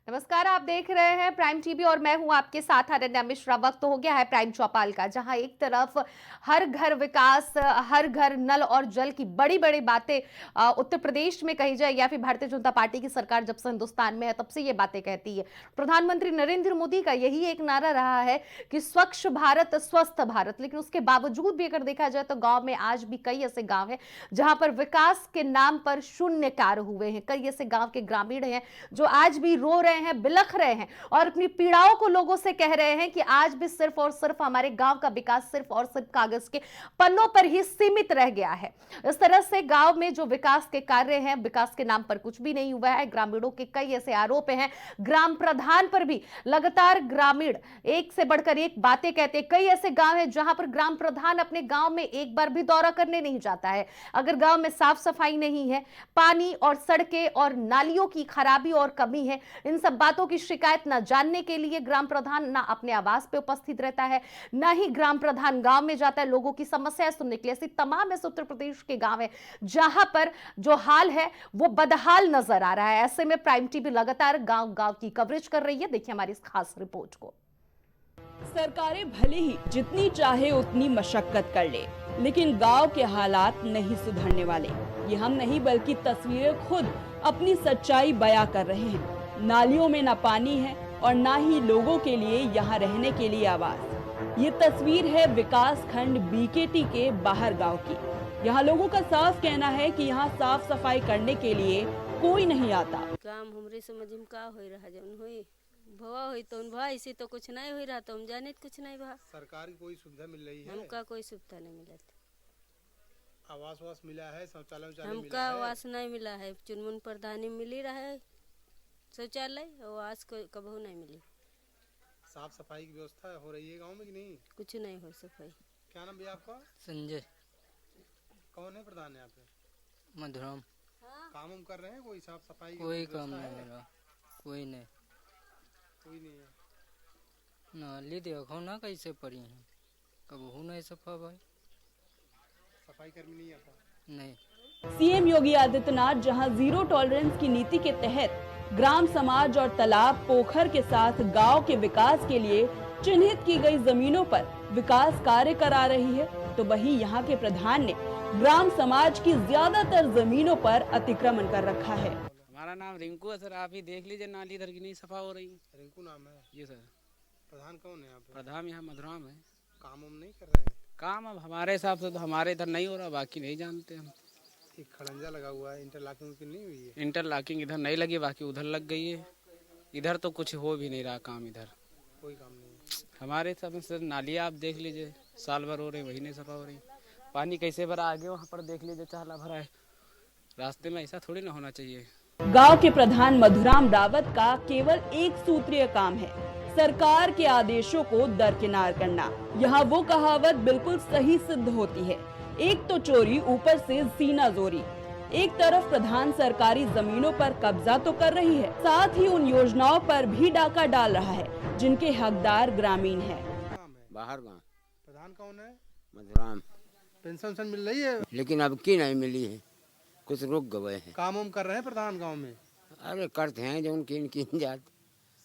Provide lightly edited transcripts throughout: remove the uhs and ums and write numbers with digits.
नमस्कार, आप देख रहे हैं प्राइम टीवी और मैं हूं आपके साथ अनन्या मिश्रा। वक्त हो गया है प्राइम चौपाल का, जहां एक तरफ हर घर विकास, हर घर नल और जल की बड़ी बड़ी बातें उत्तर प्रदेश में कही जाए या फिर भारतीय जनता पार्टी की सरकार जब से हिंदुस्तान में है तब से ये बातें कहती है। प्रधानमंत्री नरेंद्र मोदी का यही एक नारा रहा है कि स्वच्छ भारत स्वस्थ भारत, लेकिन उसके बावजूद भी अगर देखा जाए तो गांव में आज भी कई ऐसे गांव हैं जहां पर विकास के नाम पर शून्य कार्य हुए हैं। कई ऐसे गांव के ग्रामीण हैं जो आज भी रो रहे हैं, बिलख रहे हैं और अपनी पीड़ाओं को लोगों से कह रहे हैं कि आज भी सिर्फ और सिर्फ हमारे गांव का विकास सिर्फ और सिर्फ कागज के पन्नों पर ही सीमित रह गया है। इस तरह से गांव में जो विकास के कार्य हैं, विकास के नाम पर कुछ भी नहीं हुआ है। ग्रामीणों के कई ऐसे आरोप हैं, ग्राम प्रधान पर भी लगातार ग्रामीण एक से बढ़कर एक बातें कहते हैं। कई ऐसे गांव हैं जहां पर ग्राम प्रधान अपने गांव में एक बार भी दौरा करने नहीं जाता है। अगर गांव में साफ सफाई नहीं है, पानी और सड़कें और नालियों की खराबी और कमी है, इन सब बातों की शिकायत न जानने के लिए ग्राम प्रधान ना अपने आवास पे उपस्थित रहता है, ना ही ग्राम प्रधान गांव में जाता है लोगों की समस्याएं सुनने के लिए। ऐसी तमाम ऐसे उत्तर प्रदेश के गांव है जहां पर जो हाल है वो बदहाल नजर आ रहा है। ऐसे में प्राइम टीवी लगातार गांव गांव की कवरेज कर रही है। देखिए हमारी इस खास रिपोर्ट को। सरकारें भले ही जितनी चाहे उतनी मशक्कत कर ले, लेकिन गांव के हालात नहीं सुधरने वाले। ये हम नहीं बल्कि तस्वीरें खुद अपनी सच्चाई बयां कर रहे हैं। नालियों में ना पानी है और ना ही लोगों के लिए यहाँ रहने के लिए आवास। ये तस्वीर है विकास खंड बीकेटी के बाहर गांव की। यहाँ लोगों का साफ कहना है कि यहाँ साफ सफाई करने के लिए कोई नहीं आता। काम हमरे समझ में का हो रहा जौन होई भवा होई तो भवा, इसे तो कुछ नहीं हो रहा, तो हम जाने कुछ नहीं भा। सरकार की कोई सुविधा मिल रही है? हमका कोई सुविधा नहीं मिला। आवास वास मिला है, शौचालय मिला हमका है? आवास नहीं मिला है। चुनमुन प्रधानी मिली रहा है शौचालय, आवास को कबहू नहीं मिली। साफ सफाई की व्यवस्था हो रही है गांव में कि नहीं? कुछ नहीं हो सफाई। क्या नाम भैया आपका? संजय। कौन है प्रधान यहाँ पे? मधुराम। काम हम कर रहे हैं, कोई साफ सफाई की कोई व्यवस्था काम नहीं है? हो रहा, कोई नहीं। कोई नहीं है। नाली देखो ना कैसे पड़ी है, कब हो नहीं सफा भाई। सफाई कर्मी नहीं आता? नहीं। सीएम योगी आदित्यनाथ जहां जीरो टॉलरेंस की नीति के तहत ग्राम समाज और तालाब पोखर के साथ गांव के विकास के लिए चिन्हित की गई जमीनों पर विकास कार्य करा रही है, तो वहीं यहाँ के प्रधान ने ग्राम समाज की ज्यादातर जमीनों पर अतिक्रमण कर रखा है। हमारा नाम रिंकू है सर, आप ही देख लीजिए नाली इधर की नहीं सफा हो रही। रिंकू नाम है? जी सर। प्रधान कौन है यहाँ पे? प्रधान यहाँ मधुराम है। काम हम नहीं कर रहे हैं? काम अब हमारे हिसाब से तो हमारे इधर नहीं हो रहा, बाकी नहीं जानते हम। एक खड़ंजा लगा हुआ है, इंटरलॉकिंग की नहीं हुई है? इंटरलॉकिंग इधर नहीं लगी, बाकी उधर लग गई है। इधर तो कुछ हो भी नहीं रहा काम, इधर कोई काम नहीं है। हमारे हिसाब से सर नालियाँ आप देख लीजिए, साल भर हो रही वही नहीं सफा हो रही। पानी कैसे भरा आगे वहाँ पर देख लीजिए, चाला भरा है रास्ते में, ऐसा थोड़ी ना होना चाहिए। गांव के प्रधान मधुराम रावत का केवल एक सूत्रीय काम है, सरकार के आदेशों को दरकिनार करना। यहाँ वो कहावत बिल्कुल सही सिद्ध होती है, एक तो चोरी ऊपर से सीना जोरी। एक तरफ प्रधान सरकारी जमीनों पर कब्जा तो कर रही है, साथ ही उन योजनाओं पर भी डाका डाल रहा है जिनके हकदार ग्रामीण हैं। बाहर गाँव। प्रधान कौन है? मधुराम। पेंशन मिल रही है? लेकिन अब की नहीं मिली है, कुछ रुक गए हैं। काम हम कर रहे हैं प्रधान गाँव में? अरे करते हैं जो उनकी जात।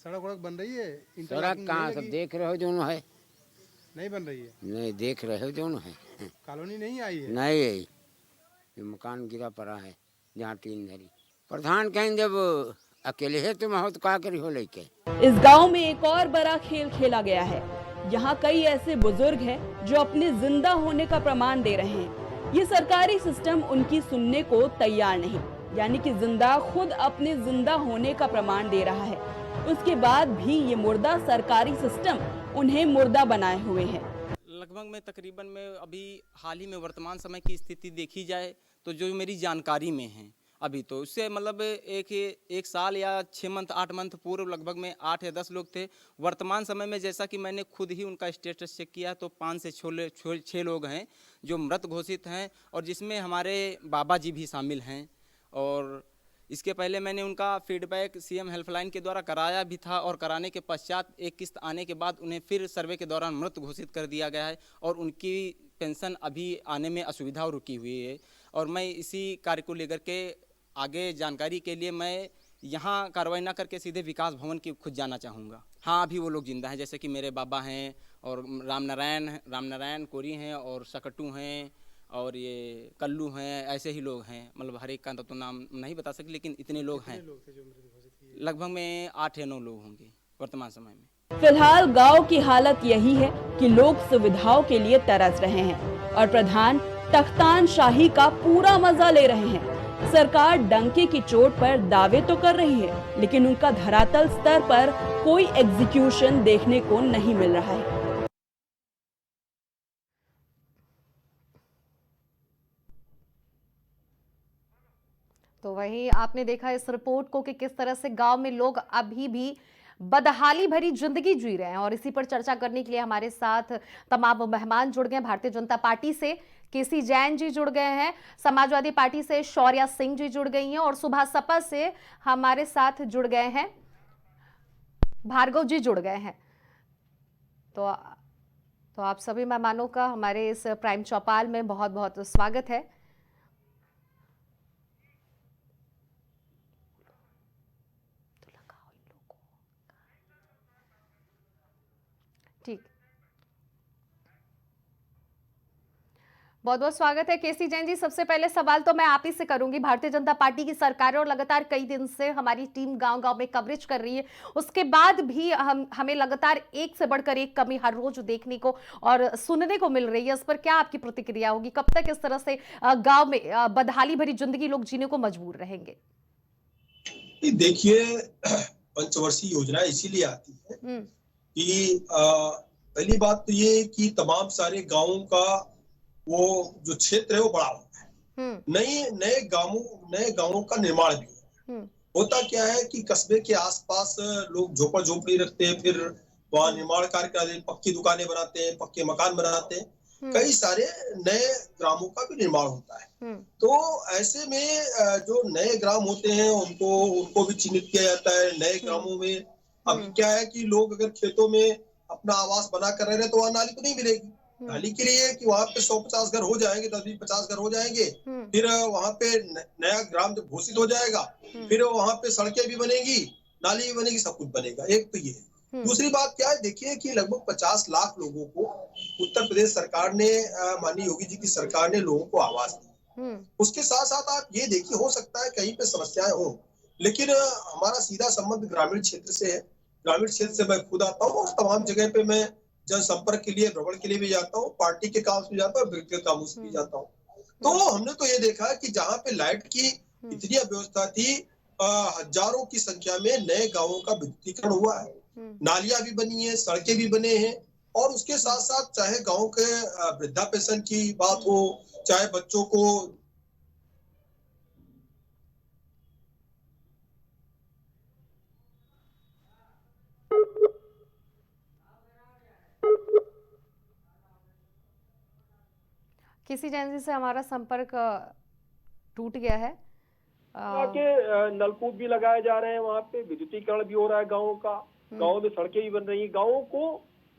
सड़क वड़क बन रही है? सड़क कहाँ सब देख रहे हो जो है? नहीं बन रही है? नहीं देख रहे हो जो है। कॉलोनी नहीं आई है? नहीं आई, ये मकान गिरा पड़ा है जहाँ टीन धरी। प्रधान कहें जब अकेले है तो मैं तो क्या करी हो लेके। इस गांव में एक और बड़ा खेल खेला गया है। यहाँ कई ऐसे बुजुर्ग हैं जो अपने जिंदा होने का प्रमाण दे रहे हैं। ये सरकारी सिस्टम उनकी सुनने को तैयार नहीं, यानी कि जिंदा खुद अपने जिंदा होने का प्रमाण दे रहा है। उसके बाद भी ये मुर्दा सरकारी सिस्टम उन्हें मुर्दा बनाए हुए है। लगभग में तकरीबन में अभी हाल ही में वर्तमान समय की स्थिति देखी जाए तो जो मेरी जानकारी में है अभी, तो उससे मतलब एक साल या 6 मंथ 8 मंथ पूर्व लगभग में 8 या 10 लोग थे। वर्तमान समय में जैसा कि मैंने खुद ही उनका स्टेटस चेक किया तो 5 से 6 लोग हैं जो मृत घोषित हैं, और जिसमें हमारे बाबा जी भी शामिल हैं। और इसके पहले मैंने उनका फीडबैक सीएम हेल्पलाइन के द्वारा कराया भी था, और कराने के पश्चात एक किस्त आने के बाद उन्हें फिर सर्वे के दौरान मृत घोषित कर दिया गया है, और उनकी पेंशन अभी आने में असुविधा रुकी हुई है। और मैं इसी कार्य को लेकर के आगे जानकारी के लिए मैं यहाँ कार्रवाई ना करके सीधे विकास भवन की खुद जाना चाहूँगा। हाँ, अभी वो लोग जिंदा हैं, जैसे कि मेरे बाबा हैं और रामनारायण कोरी हैं और सकट्टू हैं और ये कल्लू हैं, ऐसे ही लोग हैं। मतलब हर एक का तो नाम नहीं बता सकते, लेकिन इतने लोग हैं। लगभग में 8 या 9 लोग होंगे वर्तमान समय में। फिलहाल गांव की हालत यही है कि लोग सुविधाओं के लिए तरस रहे हैं और प्रधान तख्तान शाही का पूरा मजा ले रहे हैं। सरकार डंके की चोट पर दावे तो कर रही है, लेकिन उनका धरातल स्तर पर कोई एग्जीक्यूशन देखने को नहीं मिल रहा है। तो वहीं आपने देखा इस रिपोर्ट को कि किस तरह से गांव में लोग अभी भी बदहाली भरी जिंदगी जी रहे हैं, और इसी पर चर्चा करने के लिए हमारे साथ तमाम मेहमान जुड़ गए। भारतीय जनता पार्टी से केसी जैन जी जुड़ गए हैं, समाजवादी पार्टी से शौर्या सिंह जी जुड़ गई हैं, और सुबह सपा से हमारे साथ जुड़ गए हैं भार्गव जी जुड़ गए हैं। तो आप सभी मेहमानों का हमारे इस प्राइम चौपाल में बहुत बहुत स्वागत है। ठीक, बहुत बहुत स्वागत है केसी जैन जी। सबसे पहले सवाल तो मैं आप ही से करूंगी। भारतीय जनता पार्टी की सरकार और लगातार कई दिन से हमारी टीम गांव-गांव में कवरेज कर रही है, उसके बाद भी हमें लगातार एक से बढ़कर एक कमी हर रोज देखने को और सुनने को मिल रही है। इस पर क्या आपकी प्रतिक्रिया होगी? कब तक इस तरह से गांव में बदहाली भरी जिंदगी लोग जीने को मजबूर रहेंगे? देखिए, पंचवर्षीय योजना इसीलिए आती है कि पहली बात तो ये कि तमाम सारे गांवों का वो जो क्षेत्र है वो बड़ा होता है। नए गांवों का निर्माण भी होता क्या है कि कस्बे के आसपास लोग झोपड़ झोपड़ी रखते हैं, फिर वहां निर्माण कार्य कराते हैं, पक्की दुकानें बनाते हैं, पक्के मकान बनाते हैं, कई सारे नए ग्रामों का भी निर्माण होता है। तो ऐसे में जो नए ग्राम होते हैं उनको भी चिन्हित किया जाता है। नए ग्रामों में अभी क्या है कि लोग अगर खेतों में अपना आवास बना कर रह रहे हैं तो वहां नाली तो नहीं मिलेगी। नाली के लिए कि वहां पे 150 घर हो जाएंगे, 10-50 घर हो जाएंगे, फिर वहां पे नया ग्राम जब घोषित हो जाएगा, फिर वहां पे सड़कें भी बनेगी, नाली भी बनेगी, सब कुछ बनेगा। एक तो ये है। दूसरी बात क्या है, देखिए कि लगभग 50 लाख लोगों को उत्तर प्रदेश सरकार ने, माननीय योगी जी की सरकार ने लोगों को आवास दी। उसके साथ साथ आप ये देखिए, हो सकता है कहीं पे समस्याएं हो, लेकिन हमारा सीधा संबंध ग्रामीण क्षेत्र से है। ग्रामीण क्षेत्र से मैं खुद आता हूँ और तमाम जगह पे मैं जनसंपर्क के लिए, भ्रमण के लिए भी जाता हूँ, पार्टी के काम से भी जाता हूँ, व्यक्तिगत कामों से भी जाता हूँ। तो हमने तो ये देखा कि जहाँ पे लाइट की इतनी अव्यवस्था थी, हजारों की संख्या में नए गांवों का विद्युतीकरण हुआ है, नालियां भी बनी है, सड़कें भी बने हैं, और उसके साथ साथ चाहे गांव के वृद्धा पेंशन की बात हो, चाहे बच्चों को केसी जैन जी से हमारा संपर्क टूट गया है। वहाँ के नलकूप भी लगाए जा रहे हैं, वहाँ पे विद्युतीकरण भी हो रहा है गाँव का, गाँव में सड़कें भी बन रही हैं। गाँवों को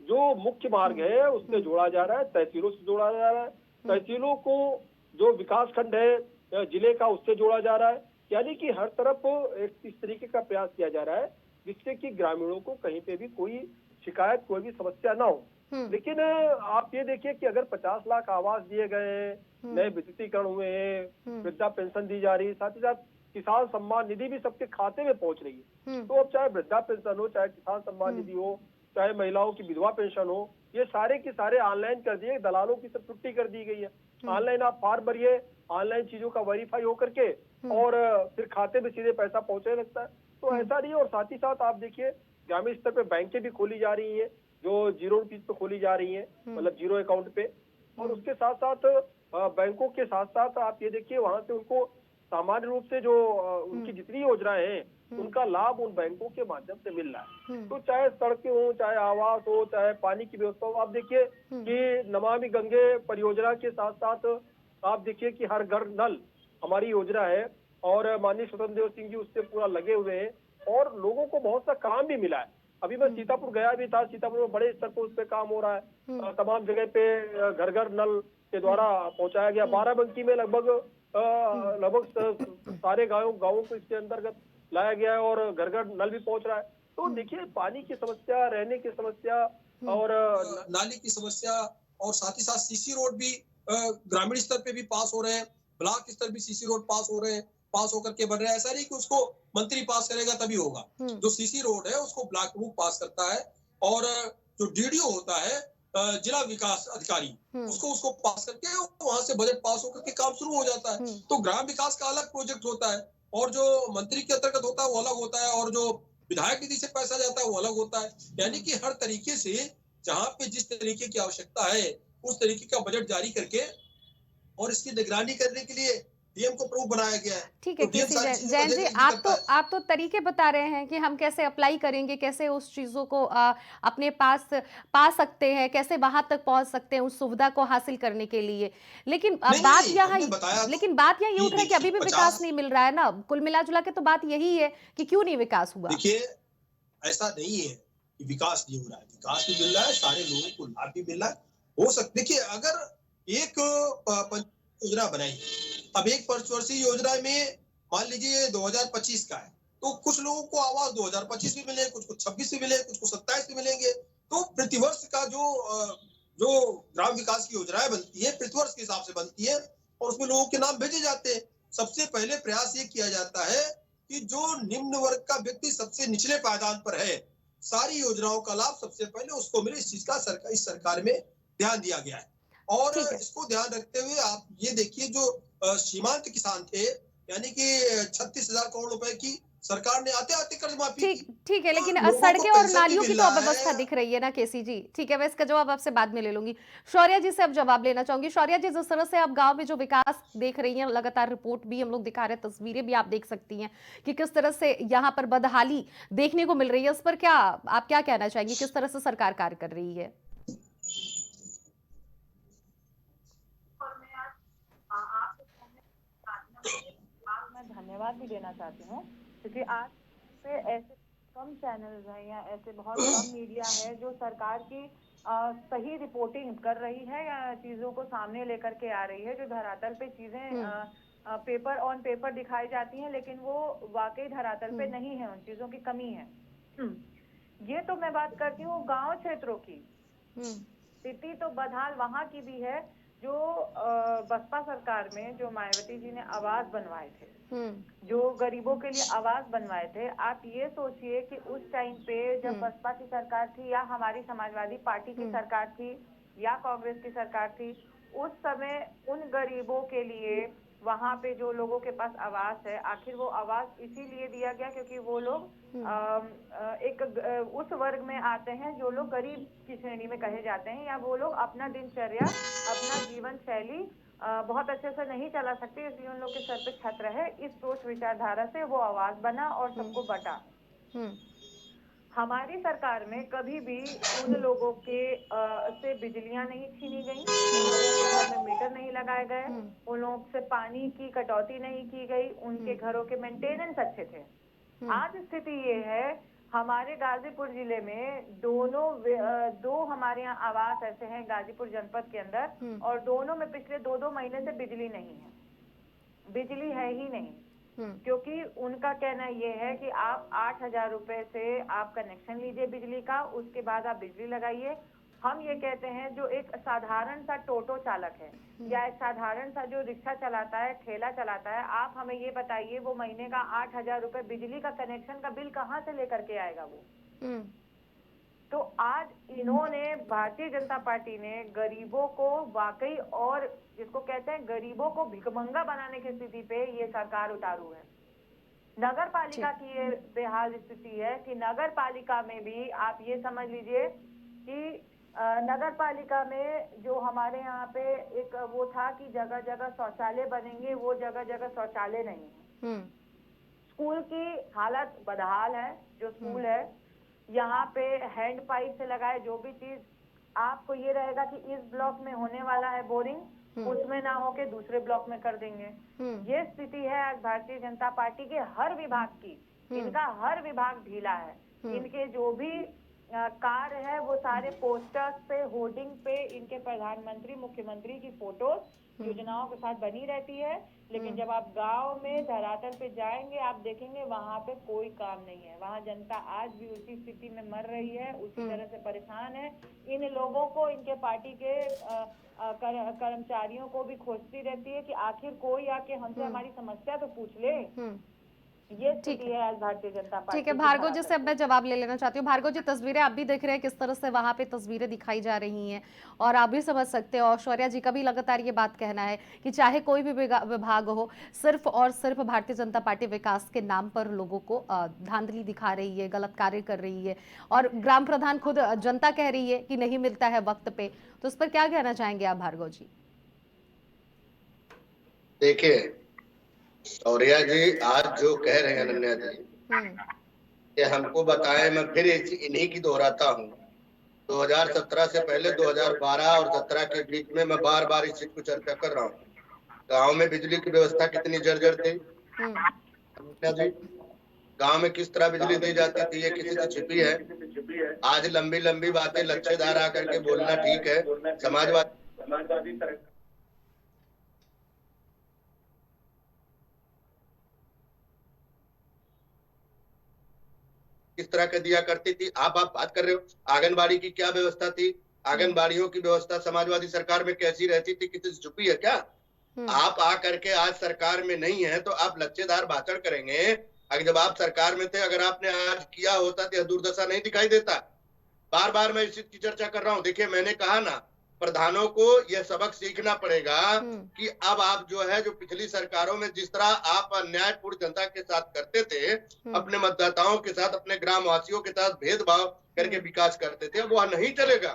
जो मुख्य मार्ग है उससे जोड़ा जा रहा है, तहसीलों से जोड़ा जा रहा है, तहसीलों को जो विकास खंड है जिले का उससे जोड़ा जा रहा है। यानी कि हर तरफ एक इस तरीके का प्रयास किया जा रहा है जिससे कि ग्रामीणों को कहीं पे भी कोई शिकायत, कोई भी समस्या ना हो। लेकिन आप ये देखिए कि अगर 50 लाख आवास दिए गए हैं, नए विद्युतीकरण हुए हैं, वृद्धा पेंशन दी जा रही है, साथ ही साथ किसान सम्मान निधि भी सबके खाते में पहुंच रही है। तो अब चाहे वृद्धा पेंशन हो, चाहे किसान सम्मान निधि हो, चाहे महिलाओं की विधवा पेंशन हो, ये सारे के सारे ऑनलाइन कर दिए, दलालों की सब छुट्टी कर दी गई है। ऑनलाइन आप फॉर्म भरिए, ऑनलाइन चीजों का वेरीफाई हो करके और फिर खाते में सीधे पैसा पहुंचने लगता है। तो ऐसा नहीं है। और साथ ही साथ आप देखिए ग्रामीण स्तर पे बैंकें भी खोली जा रही है जो 0 रुपीज पे खोली जा रही है, मतलब 0 अकाउंट पे। और उसके साथ साथ बैंकों के साथ साथ आप ये देखिए वहां से उनको सामान्य रूप से जो उनकी जितनी योजनाएं हैं उनका लाभ उन बैंकों के माध्यम से मिल रहा है। तो चाहे सड़कें हो, चाहे आवास हो, चाहे पानी की व्यवस्था हो, आप देखिए कि नमामि गंगे परियोजना के साथ साथ आप देखिए कि हर घर नल हमारी योजना है और माननीय स्वतंत्र देव सिंह जी उससे पूरा लगे हुए हैं और लोगों को बहुत सा काम भी मिला है। अभी मैं सीतापुर गया भी था, सीतापुर में बड़े स्तर पर उस पर काम हो रहा है। तमाम जगह पे घर घर नल के द्वारा पहुंचाया गया। बाराबंकी में लगभग सारे गाँवों को इसके अंतर्गत लाया गया है और घर घर नल भी पहुंच रहा है। तो देखिए पानी की समस्या, रहने की समस्या और नाली की समस्या और साथ ही साथ सीसी रोड भी ग्रामीण स्तर पे भी पास हो रहे हैं, ब्लॉक स्तर भी सीसी रोड पास हो रहे हैं, पास होकर के बन रहे हैं। ऐसा नहीं कि उसको मंत्री पास करेगा तभी होगा। जो सीसी रोड है उसको ब्लॉक प्रमुख पास करता है और जो डीडीओ होता है जिला विकास अधिकारी उसको पास करके वहां से बजट पास होकर के काम शुरू हो जाता है। तो ग्राम विकास का अलग प्रोजेक्ट होता है और जो मंत्री के अंतर्गत होता है वो अलग होता है और जो विधायक निधि से पैसा जाता है वो अलग होता है। यानी कि हर तरीके से जहां पे जिस तरीके की आवश्यकता है उस तरीके का बजट जारी करके और इसकी निगरानी करने के लिए डीएम को प्रमुख बनाया गया है। ठीक है, तो डीएम केसी सारी जैन चीजों जैन का जी, देखरेख करता है। आप तो तरीके बता रहे हैं कि हम कैसे अप्लाई करेंगे, कैसे उस चीजों को अपने पास पा सकते हैं, कैसे वहां तक पहुंच सकते हैं उस सुविधा को हासिल करने के लिए। लेकिन नहीं बात नहीं यहाँ हमने बताया लेकिन बात यहाँ ये कि उठ रहा है कि अभी देखिए भी 50 विकास नहीं मिल रहा है ना। कुल मिला जुला के तो बात यही है कि क्यों नहीं विकास हुआ। देखिए ऐसा नहीं है कि विकास नहीं हो रहा है, विकास भी मिल रहा है, सारे लोगों को लाभ भी मिल रहा है। हो सकता देखिए अगर एक योजना बनाई, अब एक पंचवर्षीय योजना में मान लीजिए 2025 का है तो कुछ लोगों को आवास 2025 में मिले, कुछ को 26 में मिले, कुछ को 27 में मिलेंगे। तो प्रतिवर्ष का जो ग्राम विकास की योजनाएं बनती है प्रतिवर्ष के हिसाब से बनती है और उसमें लोगों के नाम भेजे जाते हैं। सबसे पहले प्रयास ये किया जाता है कि जो निम्न वर्ग का व्यक्ति सबसे निचले पायदान पर है सारी योजनाओं का लाभ सबसे पहले उसको मिले। इस चीज का इस सरकार में ध्यान दिया गया है और इसको ध्यान रखते हुए आप ये देखिए जो सीमांत किसान थे यानी कि 36,000 करोड़ रुपए की सरकार ने आते आते कर्ज माफी की। ठीक है, लेकिन लोगों को सड़कें और पेंशन भी नालियों की मिल तो रहा अव्यवस्था है। दिख रही है ना केसी जी। ठीक है, मैं इसका जवाब आपसे बाद में ले लूंगी। शौर्या जी से अब जवाब लेना चाहूंगी। शौर्या जी, जिस तरह से आप गांव में जो विकास देख रही हैं, लगातार रिपोर्ट भी हम लोग दिखा रहे हैं, तस्वीरें भी आप देख सकती हैं कि किस तरह से यहाँ पर बदहाली देखने को मिल रही है। उस पर आप क्या कहना चाहेंगी, किस तरह से सरकार कार्य कर रही है? मैं धन्यवाद भी देना चाहती हूँ क्योंकि आज पे ऐसे कम चैनल्स हैं या ऐसे बहुत कम मीडिया है जो सरकार की सही रिपोर्टिंग कर रही है या चीजों को सामने लेकर के आ रही है। जो धरातल पे चीजें पेपर ऑन पेपर दिखाई जाती हैं लेकिन वो वाकई धरातल पे नहीं है, उन चीजों की कमी है। ये तो मैं बात करती हूँ गांव क्षेत्रों की। स्थिति तो बदहाल वहां की भी है जो बसपा सरकार में जो मायावती जी ने आवास बनवाए थे, जो गरीबों के लिए आवास बनवाए थे। आप ये सोचिए कि उस टाइम पे जब बसपा की सरकार थी या हमारी समाजवादी पार्टी की सरकार थी या कांग्रेस की सरकार थी, उस समय उन गरीबों के लिए वहां पे जो लोगों के पास आवास है, आखिर वो आवास इसीलिए दिया गया क्योंकि वो लोग उस वर्ग में आते हैं जो लोग गरीब की श्रेणी में कहे जाते हैं या वो लोग अपना दिनचर्या, अपना जीवन शैली बहुत अच्छे से नहीं चला सकते, इसलिए उन लोग के सर पे छत रहे। इस सोच विचारधारा से वो आवास बना और सबको बटा। हमारी सरकार में कभी भी उन लोगों के से बिजलियां नहीं छीनी गई, उन लोगों के घर में मीटर नहीं लगाए गए, उन लोगों से पानी की कटौती नहीं की गई, उनके घरों के मेंटेनेंस अच्छे थे। आज स्थिति ये है हमारे गाजीपुर जिले में दो हमारे यहाँ आवास ऐसे हैं गाजीपुर जनपद के अंदर और दोनों में पिछले 2-2 महीने से बिजली नहीं है, बिजली है ही नहीं। क्योंकि उनका कहना ये है कि आप 8,000 रुपए से आप कनेक्शन लीजिए बिजली का, उसके बाद आप बिजली लगाइए। हम ये कहते हैं जो एक साधारण सा टोटो चालक है या एक साधारण सा जो रिक्शा चलाता है, ठेला चलाता है, आप हमें ये बताइए वो महीने का 8,000 रुपए बिजली का कनेक्शन का बिल कहाँ से लेकर के आएगा वो। तो आज इन्होंने भारतीय जनता पार्टी ने गरीबों को वाकई और जिसको कहते हैं गरीबों को भिखमंगा बनाने की स्थिति पे ये सरकार उतारू है। नगर पालिका की ये बेहाल स्थिति है कि नगर पालिका में भी आप ये समझ लीजिए कि नगर पालिका में जो हमारे यहाँ पे एक वो था कि जगह जगह शौचालय बनेंगे, वो जगह जगह शौचालय नहीं है। स्कूल की हालत बदहाल है। जो स्कूल है यहाँ पे हैंड पाइप से लगाए जो भी चीज आपको ये रहेगा कि इस ब्लॉक में होने वाला है बोरिंग, उसमें ना होके दूसरे ब्लॉक में कर देंगे। ये स्थिति है आज भारतीय जनता पार्टी के हर विभाग की। इनका हर विभाग ढीला है। इनके जो भी कार्य है वो सारे पोस्टर्स पे, होर्डिंग पे इनके प्रधानमंत्री, मुख्यमंत्री की फोटोज योजनाओं के साथ बनी रहती है, लेकिन जब आप गांव में धरातल पे जाएंगे आप देखेंगे वहां पे कोई काम नहीं है। वहां जनता आज भी उसी स्थिति में मर रही है, उसी तरह से परेशान है। इन लोगों को, इनके पार्टी के कर्मचारियों को भी खोजती रहती है कि आखिर कोई आके हमसे हमारी समस्या तो पूछ ले। ये स्थिति है आज भारतीय जनता पार्टी। ठीक है भार्गव जी से अब मैं जवाब ले लेना चाहती हूँ। भार्गव जी, तस्वीरें आप भी देख रहे हैं किस तरह से वहां पे तस्वीरें दिखाई जा रही हैं और आप भी समझ सकते हो, और शौर्या जी का भी लगातार ये बात कहना है कि चाहे कोई भी विभाग हो, सिर्फ और सिर्फ भारतीय जनता पार्टी विकास के नाम पर लोगों को धांधली दिखा रही है, गलत कार्य कर रही है, और ग्राम प्रधान खुद जनता कह रही है कि नहीं मिलता है वक्त पे। तो उस पर क्या कहना चाहेंगे आप भार्गव जी? देखिए शौर्या जी आज जो कह रहे हैं अनन्या जी, ये हमको बताएं, मैं फिर इन्हीं की दोहराता हूँ। 2017 से पहले 2012 और 17 के बीच में मैं बार बार इस चीज को चर्चा कर रहा हूँ। गांव में बिजली की व्यवस्था कितनी जर्जर थी अनन्या जी, गांव में किस तरह बिजली दी जाती थी, ये किसी से छिपी है? आज लंबी लंबी बातें लच्छेदार आकर के बोलना ठीक है, समाजवादी किस तरह का दिया करती थी। आप बात कर रहे हो आंगनबाड़ी की क्या व्यवस्था थी? आंगनबाड़ियों की व्यवस्था समाजवादी सरकार में कैसी रहती थी? किसी से छुपी है क्या? आप आकर के आज सरकार में नहीं है तो आप लच्छेदार भाषण करेंगे। अगर जब आप सरकार में थे, अगर आपने आज किया होता तो दुर्दशा नहीं दिखाई देता। बार बार मैं इस चीज की चर्चा कर रहा हूँ। देखिए मैंने कहा ना, प्रधानों को यह सबक सीखना पड़ेगा कि अब आप जो है, जो पिछली सरकारों में जिस तरह आप अन्यायपूर्ण जनता के साथ करते थे, अपने मतदाताओं के साथ, अपने ग्राम वासियों के साथ भेदभाव करके विकास करते थे, वो नहीं चलेगा।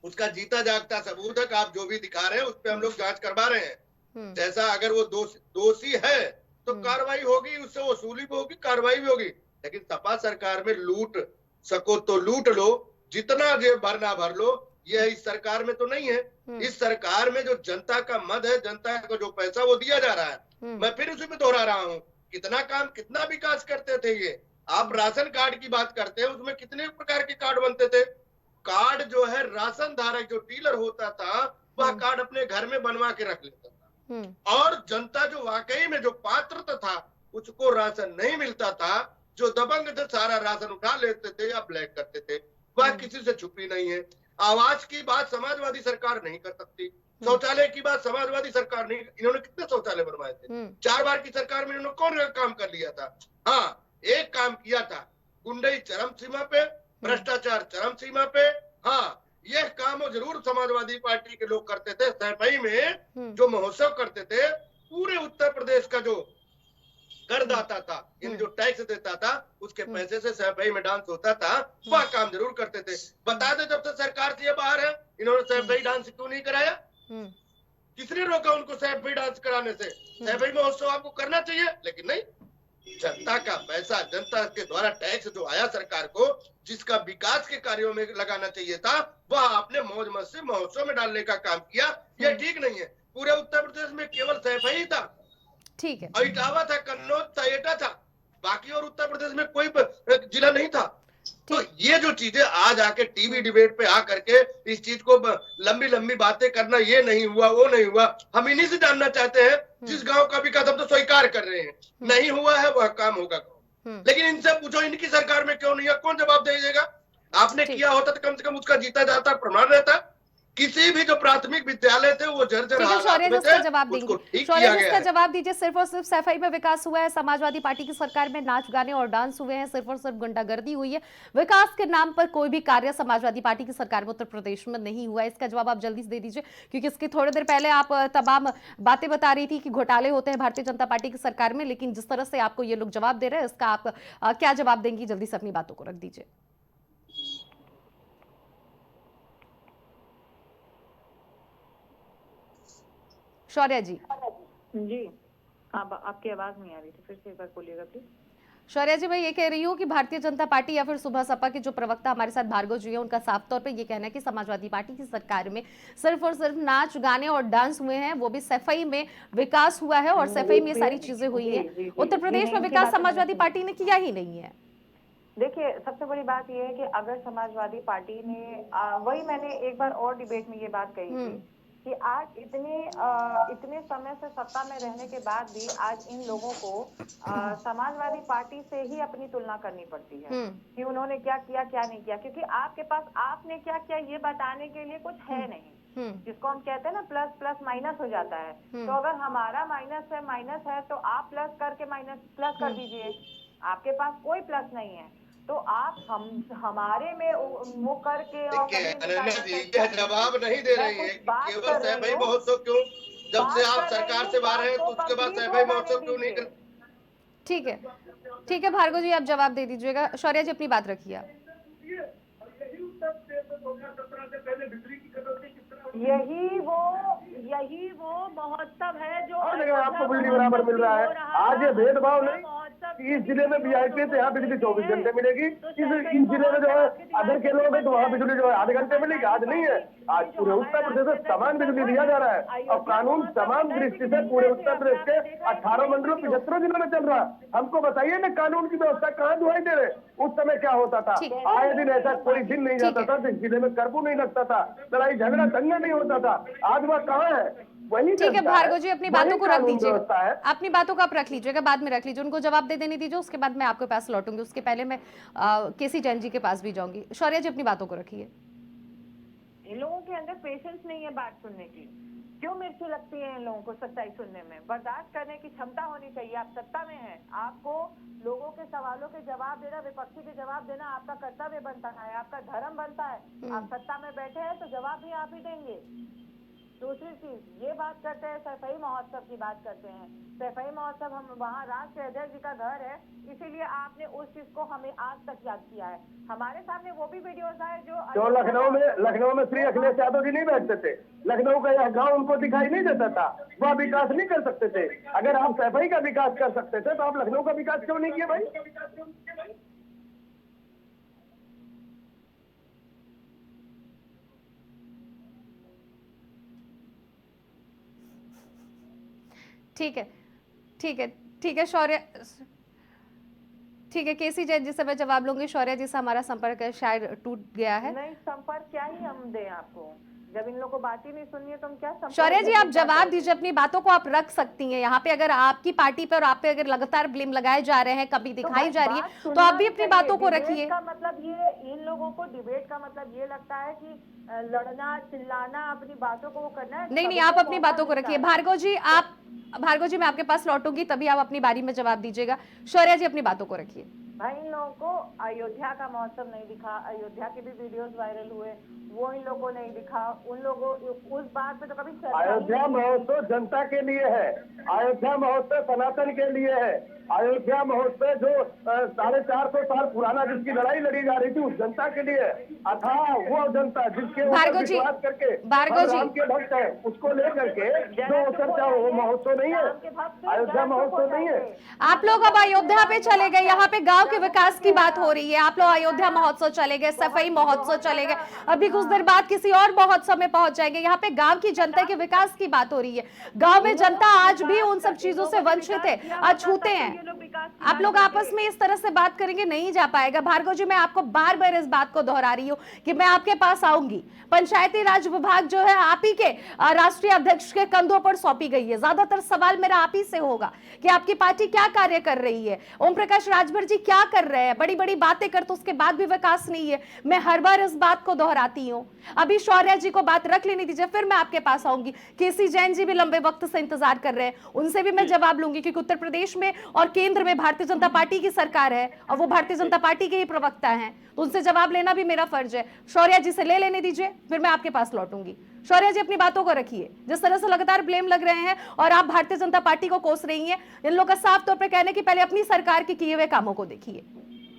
उसका जीता जागता सबूत है कि आप जो भी दिखा रहे हैं उस पर हम लोग जांच करवा रहे हैं। जैसा अगर वो दोषी है तो कार्रवाई होगी, उससे वसूली भी होगी, कार्रवाई भी होगी। लेकिन सपा सरकार में लूट सको तो लूट लो, जितना जेब भरना भर लो, यह इस सरकार में तो नहीं है। इस सरकार में जो जनता का मद है, जनता को जो पैसा वो दिया जा रहा है। मैं फिर उसी में दोहरा रहा हूँ, कितना काम, कितना विकास करते थे ये। आप राशन कार्ड की बात करते हैं, उसमें कितने प्रकार के कार्ड बनते थे। कार्ड जो है राशन धारक जो डीलर होता था वह कार्ड अपने घर में बनवा के रख लेता था, और जनता जो वाकई में जो पात्र था उसको राशन नहीं मिलता था, जो दबंग थे सारा राशन उठा लेते थे या ब्लैक करते थे। वह किसी से छुपी नहीं है। आवास की बात समाजवादी सरकार नहीं कर सकती, शौचालय की बात समाजवादी सरकार नहीं। इन्होंने कितने शौचालय बनवाए थे? 4 बार की सरकार में इन्होंने कौन काम कर लिया था? हाँ, एक काम किया था, गुंडई चरम सीमा पे, भ्रष्टाचार चरम सीमा पे। हाँ, यह काम जरूर समाजवादी पार्टी के लोग करते थे। सैफई में जो महोत्सव करते थे, पूरे उत्तर प्रदेश का जो करदाता था, इन जो टैक्स देता था, उसके पैसे से सैफई में डांस होता था, वह काम जरूर करते थे। बता दे, जब से सरकार से ये बाहर है, इन्होंने सैफई डांस क्यों नहीं कराया? किसने रोका उनको सैफई डांस कराने से? सैफई महोत्सव आपको करना चाहिए, लेकिन नहीं। जनता का पैसा, जनता के द्वारा टैक्स जो आया सरकार को, जिसका विकास के कार्यों में लगाना चाहिए था, वह आपने मौज मस्ती महोत्सव में डालने का काम किया। यह ठीक नहीं है। पूरे उत्तर प्रदेश में केवल सैफई ही था, ठीक है, इटावा था, कन्नौज था, एटा था, बाकी और उत्तर प्रदेश में कोई जिला नहीं था। तो ये जो चीजें आज आके टीवी डिबेट पे आकर के इस चीज को लंबी लंबी बातें करना, ये नहीं हुआ, वो नहीं हुआ, हम इन्हीं से जानना चाहते हैं। जिस गांव का विकास हम तो स्वीकार कर रहे हैं, नहीं हुआ है वह काम होगा, लेकिन इनसे पूछो इनकी सरकार में क्यों नहीं है, कौन जवाब दीजिएगा? आपने किया होता तो कम से कम उसका जीता जाता प्रमाण रहता। किसी भी जो प्राथमिक विद्यालय थे वो जर्जर शौर्य जी इसका जवाब देंगे। शौर्य जी इसका जवाब दीजिए। सिर्फ और सिर्फ सैफई में विकास हुआ है, समाजवादी पार्टी की सरकार में नाच गाने और डांस हुए हैं, सिर्फ और सिर्फ गुंडागर्दी हुई है, विकास के नाम पर कोई भी कार्य समाजवादी पार्टी की सरकार में उत्तर प्रदेश में नहीं हुआ है। इसका जवाब आप जल्दी से दे दीजिए, क्योंकि इसकी थोड़ी देर पहले आप तमाम बातें बता रही थी कि घोटाले होते हैं भारतीय जनता पार्टी की सरकार में, लेकिन जिस तरह से आपको ये लोग जवाब दे रहे हैं, इसका आप क्या जवाब देंगी? जल्दी से अपनी बातों को रख दीजिए। शौर्या जी। जी, आपकी आवाज नहीं आ रही थी, फिर से एक बार बोलिएगा प्लीज। शौर्या जी, मैं ये कह रही हूँ कि भारतीय जनता पार्टी या फिर सुबह सपा के जो प्रवक्ता हमारे साथ भार्गव जी हैं, उनका साफ तौर पे ये कहना है कि समाजवादी पार्टी की सरकार में सिर्फ और सिर्फ नाच गाने और डांस हुए हैं, वो भी सैफई में विकास हुआ है और सैफई में सारी चीजें हुई है। उत्तर प्रदेश में विकास समाजवादी पार्टी ने किया ही नहीं है। देखिए, सबसे बड़ी बात यह है कि अगर समाजवादी पार्टी ने वही मैंने एक बार और डिबेट में ये बात कही थी कि आज इतने समय से सत्ता में रहने के बाद भी आज इन लोगों को समाजवादी पार्टी से ही अपनी तुलना करनी पड़ती है कि उन्होंने क्या किया क्या नहीं किया, क्योंकि आपके पास आपने क्या किया ये बताने के लिए कुछ है नहीं। जिसको हम कहते हैं ना प्लस प्लस माइनस हो जाता है, तो अगर हमारा माइनस है तो आप प्लस करके माइनस प्लस कर दीजिए। आपके पास कोई प्लस नहीं है तो आप हमारे में वो करके और देखिए अनन्या जी यह जवाब नहीं दे रही है कि केवल सैफई महोत्सव क्यों, जब से आप सरकार से बाहर हैं तो उसके बाद सैफई महोत्सव क्यों नहीं कर। ठीक है भार्गव जी, आप जवाब दे दीजिएगा। शौर्या जी अपनी बात रखिए आप। यही वो महोत्सव है जो आपको बिजली बराबर मिल रहा है। आज ये भेदभाव नहीं, इस जिले में वीआईपी तो यहाँ बिजली 24 घंटे मिलेगी, इस जिले में जो है अदर के लोग हैं तो वहाँ बिजली जो है आधे घंटे मिलेगी। आज नहीं है, आज पूरे उत्तर प्रदेश में समान बिजली दिया जा रहा है और कानून समान दृष्टि से पूरे उत्तर प्रदेश के 18 मंडलों 75 जिलों में चल रहा है। हमको बताइए ना कानून की व्यवस्था कहाँ दुहाई दे रहे। उस समय क्या होता था, आए दिन ऐसा कोई दिन नहीं जाता था जिस जिले में कर्फ्यू नहीं लगता था, लड़ाई झगड़ा दंगा नहीं होता था। आज वह कहाँ है? ठीक है भार्गव जी, अपनी बातों को रख दीजिएगा, अपनी बातों को आप रख लीजिएगा, बाद में रख लीजिए, उनको जवाब दे देने दीजिए, उसके बाद मैं आपके पास लौटूंगी। उसके पहले मैं केसी जैन जी के पास भी जाऊंगी। शौर्या जी अपनी बातों को रखिए। इन लोगों के अंदर पेशेंस नहीं है बात सुनने की। क्यों मिर्ची लगती है इन लोगों को सच्चाई सुनने में? बर्दाश्त करने की क्षमता होनी चाहिए। आप सत्ता में हैं, आपको लोगों के सवालों के जवाब देना, विपक्षी के जवाब देना आपका कर्तव्य बनता है, आपका धर्म बनता है। आप सत्ता में बैठे हैं तो जवाब भी आप ही देंगे। दूसरी चीज ये बात करते हैं, सैफई महोत्सव की बात करते हैं। सैफई महोत्सव हम वहाँ राष्ट्रीय अध्यक्ष जी का घर है, इसीलिए आपने उस चीज को हमें आज तक याद किया है। हमारे सामने वो भी वीडियोस आए जो लखनऊ में श्री अखिलेश यादव जी नहीं बैठते थे। लखनऊ का यह गाँव उनको दिखाई नहीं देता था, वह विकास नहीं कर सकते थे। अगर आप सैफई का विकास कर सकते थे तो आप लखनऊ का विकास क्यों नहीं किए भाई? ठीक है शौर्या, ठीक है केसी जैन जी से मैं जवाब लूंगी। शौर्या जी से हमारा संपर्क शायद टूट गया है। नहीं, संपर्क क्या ही हम दें आपको, जब इन लोगों को बात ही नहीं सुननी है तो हम क्या संपर्क। शौर्या जी आप जवाब दीजिए, अपनी बातों को आप रख सकती हैं। यहाँ पे अगर आपकी पार्टी पे और आप पे अगर लगातार ब्लेम लगाए जा रहे हैं, कभी दिखाई जा रही है, तो आप भी अपनी बातों को रखिए। मतलब ये इन लोगों को डिबेट का मतलब ये लगता है कि लड़ना चिल्लाना, अपनी बातों को वो करना है। नहीं, आप अपनी बातों को रखिए। भार्गव जी मैं आपके पास लौटूंगी, तभी आप अपनी बारी में जवाब दीजिएगा। शौर्या जी अपनी बातों को रखिए। भाई इन लोगों को अयोध्या का महोत्सव नहीं दिखा, अयोध्या के भी वीडियोस वायरल हुए, वो इन लोगों को नहीं दिखा। उन लोगों उस बात पे तो कभी अयोध्या महोत्सव जनता के लिए है, अयोध्या महोत्सव सनातन के लिए है। अयोध्या महोत्सव जो 450 साल पुराना जिसकी लड़ाई लड़ी जा रही थी उस जनता के लिए, अथाह वो जनता जिसके विश्वास करके राम के भक्त है उसको लेकर के जो चर्चा वो महोत्सव नहीं है, अयोध्या महोत्सव नहीं है। आप लोग अब अयोध्या पे चले गए, यहाँ पे गांव के विकास की बात हो रही है। आप लोग अयोध्या महोत्सव चले गए, सफाई महोत्सव चले गए, अभी कुछ देर बाद किसी और महोत्सव में पहुंच जाएंगे। यहाँ पे गांव की जनता के विकास की बात हो रही है। गांव में जनता आज भी उन सब चीजों से वंचित है, अछूते हैं। आप लोग आपस में इस तरह से बात करेंगे, नहीं जा पाएगा। भार्गव जी मैं आपको बार बार इस बात को दोहरा रही हूँ कि मैं आपके पास आऊंगी। पंचायती राज विभाग जो है आप ही के राष्ट्रीय अध्यक्ष के कंधों पर सौंपी गई है। ज्यादातर सवाल मेरा आप ही से होगा कि आपकी पार्टी क्या कार्य कर रही है, ओम प्रकाश राजभर जी क्या कर रहे हैं। बड़ी बड़ी बातें करते उसके बाद भी विकास नहीं है। मैं हर बार इस बात को दोहराती हूँ। अभी शौर्या जी को बात रख लेने दीजिए, फिर मैं आपके पास आऊंगी। केसी जैन जी भी लंबे वक्त से इंतजार कर रहे हैं, उनसे भी मैं जवाब लूंगी, क्योंकि उत्तर प्रदेश में और केंद्र में भारतीय जनता पार्टी की सरकार है और वो भारतीय जनता पार्टी के ही प्रवक्ता हैं, तो उनसे जवाब लेना भी मेरा फर्ज है। शौर्या जी से ले लेने दीजिए, फिर मैं आपके पास लौटूंगी। शौर्या जी अपनी बातों को रखिए। जिस तरह से लगातार ब्लेम लग रहे हैं और आप भारतीय जनता पार्टी को कोस रही हैं, इन लोगों का साफ तौर पर कहने की पहले अपनी सरकार के किए हुए कामों को देखिए।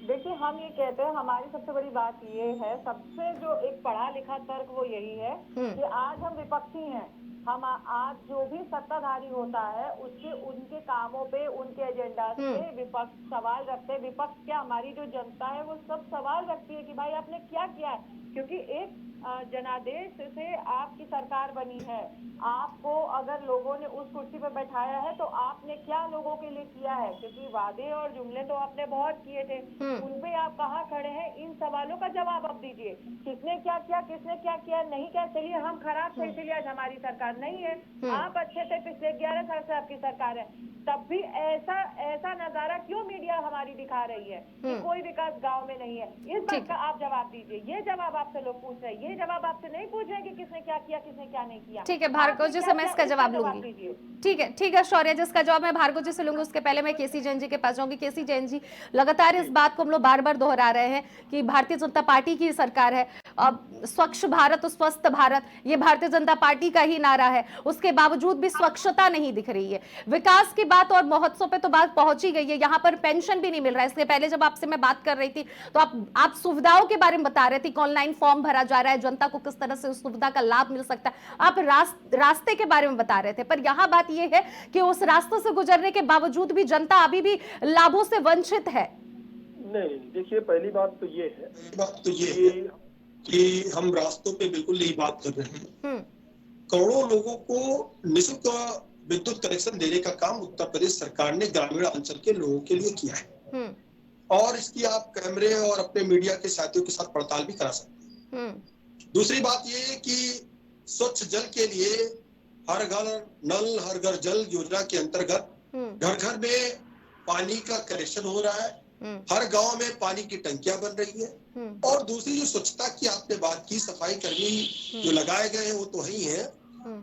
देखिए हम ये कहते हैं, हमारी सबसे बड़ी बात ये है, सबसे जो एक पढ़ा लिखा तर्क वो यही है कि आज हम विपक्षी हैं, हम आज जो भी सत्ताधारी होता है उसके उनके कामों पे, उनके एजेंडा से विपक्ष सवाल रखते हैं। विपक्ष क्या, हमारी जो जनता है वो सब सवाल रखती है कि भाई आपने क्या किया है, क्योंकि एक जनादेश से आपकी सरकार बनी है। आपको अगर लोगों ने उस कुर्सी पर बैठाया है तो आपने क्या लोगों के लिए किया है, क्योंकि वादे और जुमले तो आपने बहुत किए थे, उन पे आप कहाँ खड़े हैं, इन सवालों का जवाब आप दीजिए। किसने क्या किया, किसने क्या किया नहीं किया। चलिए हम खराब थे इसलिए आज हमारी सरकार नहीं है, आप अच्छे थे, पिछले 11 साल से आपकी सरकार है, तब भी ऐसा नजारा क्यों मीडिया हमारी दिखा रही है कि कोई विकास गांव में नहीं है। इस बात का आप जवाब दीजिए। ये जवाब आपसे लोग पूछ रहे हैं, ये जवाब आपसे नहीं पूछ रहे कि किसने क्या किया, किसने क्या नहीं किया। ठीक है भार्गव जी से मैं इसका जवाब लूंगी। ठीक है शौर्य, जिसका जवाब मैं भार्गव जी से लूंगी उसके पहले मैं केसी जैन जी के पास जाऊंगी। केसी जैन जी, लगातार इस बात को हम लोग बार बार दोहरा रहे हैं कि भारतीय जनता पार्टी की सरकार है, स्वच्छ भारत स्वस्थ भारत ये भारतीय जनता पार्टी का ही नारा है, उसके बावजूद भी स्वच्छता नहीं दिख रही है। विकास की बात और महोत्सव पे तो बात पहुंच ही गई है, यहाँ पर पेंशन भी नहीं मिल रहा है। इससे पहले जब आपसे मैं बात कर रही थी तो आप सुविधाओं के बारे में बता रहे थे कि ऑनलाइन फॉर्म भरा जा रहा है, जनता को किस तरह से उस सुविधा का लाभ मिल सकता है, आप रास्ते के बारे में बता रहे थे। पर यहाँ बात यह है कि उस रास्ते से गुजरने के बावजूद भी जनता अभी भी लाभों से वंचित है। नहीं, देखिए पहली बात तो ये है कि हम रास्तों पे बिल्कुल नहीं बात कर रहे हैं। करोड़ों लोगों को निःशुल्क विद्युत कनेक्शन देने का काम उत्तर प्रदेश सरकार ने ग्रामीण अंचल के लोगों के लिए किया है, और इसकी आप कैमरे और अपने मीडिया के साथियों के साथ पड़ताल भी करा सकते हैं। दूसरी बात ये है कि स्वच्छ जल के लिए हर घर नल हर घर जल योजना के अंतर्गत घर घर में पानी का कनेक्शन हो रहा है, हर गांव में पानी की टंकियां बन रही है, और दूसरी जो स्वच्छता की आपने बात की, सफाई कर्मी जो लगाए गए हैं वो तो ही है,